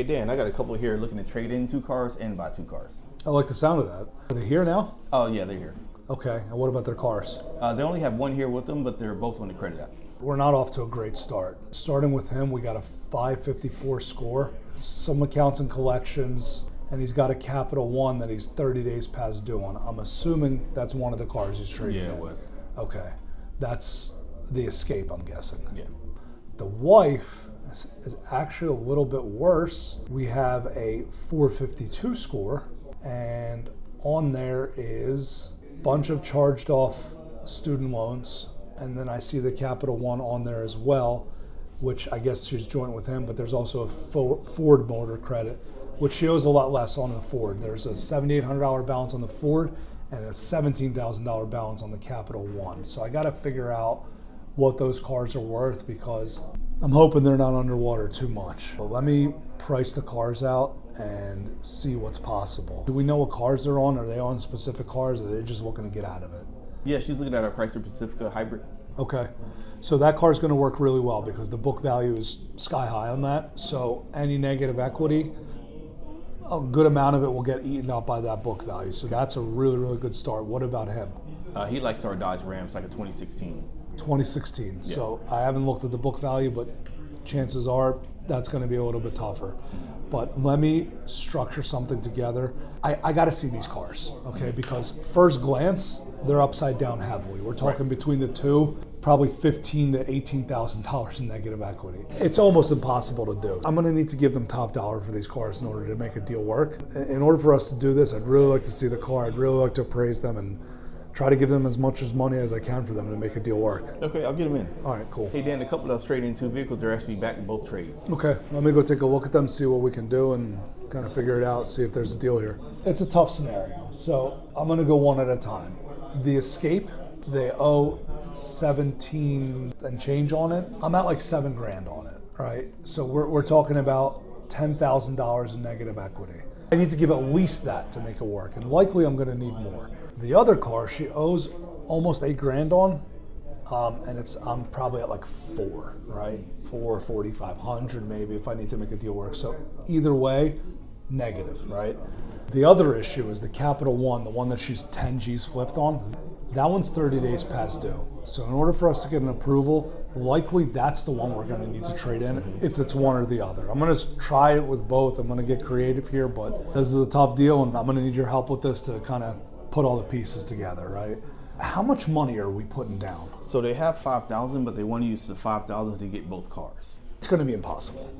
Hey Dan, I got a couple here looking to trade in 2 cars and buy 2 cars. I like the sound of that. Are they here now? Oh yeah, they're here. Okay, and what about their cars? They only have one here with them, but they're both on the credit app. We're not off to a great start. Starting with him, we got a 554 score, some accounts and collections, and he's got a Capital One that he's 30 days past due on. I'm assuming that's one of the cars he's trading in. Yeah, it was. Okay, that's the Escape, I'm guessing. Yeah. The wife is actually a little bit worse. We have a 452 score, and on there is a bunch of charged off student loans, and then I see the Capital One on there as well, which I guess she's joint with him, but there's also a Ford motor credit, which she owes a lot less on the Ford. There's a $7,800 balance on the Ford and a $17,000 balance on the Capital One. So I gotta figure out what those cars are worth because I'm hoping they're not underwater too much. But let me price the cars out and see what's possible. Do we know what cars they're on? Are they on specific cars or are they just looking to get out of it? Yeah, she's looking at our Chrysler Pacifica hybrid. Okay, so that car's gonna work really well because the book value is sky high on that. So any negative equity, a good amount of it will get eaten up by that book value. So that's a really, really good start. What about him? He likes our Dodge Ram. It's like a 2016. 2016. Yeah. So I haven't looked at the book value, but chances are that's going to be a little bit tougher. But let me structure something together. I got to see these cars, okay? Because first glance, they're upside down heavily. We're talking between the two, probably $15,000 to $18,000 in negative equity. It's almost impossible to do. I'm going to need to give them top dollar for these cars in order to make a deal work. In order for us to do this, I'd really like to see the car. I'd really like to appraise them and try to give them as much money as I can for them to make a deal work. Okay, I'll get them in. All right, cool. Hey Dan, a couple of those trading 2 vehicles, they're actually back in both trades. Okay, let me go take a look at them, see what we can do, and kind of figure it out, see if there's a deal here. It's a tough scenario, so I'm gonna go one at a time. The Escape, they owe 17 and change on it. I'm at like $7,000 on it, right? So we're talking about $10,000 in negative equity. I need to give at least that to make it work, and likely I'm gonna need more. The other car, she owes almost $8,000 on, and I'm probably at like 4, right? 4,500 maybe if I need to make a deal work. So either way, negative, right? The other issue is the Capital One, the one that she's 10 G's flipped on. That one's 30 days past due. So in order for us to get an approval, likely that's the one we're gonna need to trade in if it's one or the other. I'm gonna try it with both. I'm gonna get creative here, but this is a tough deal and I'm gonna need your help with this to kind of put all the pieces together, right? How much money are we putting down? So they have 5,000, but they want to use the 5,000 to get both cars. It's gonna be impossible.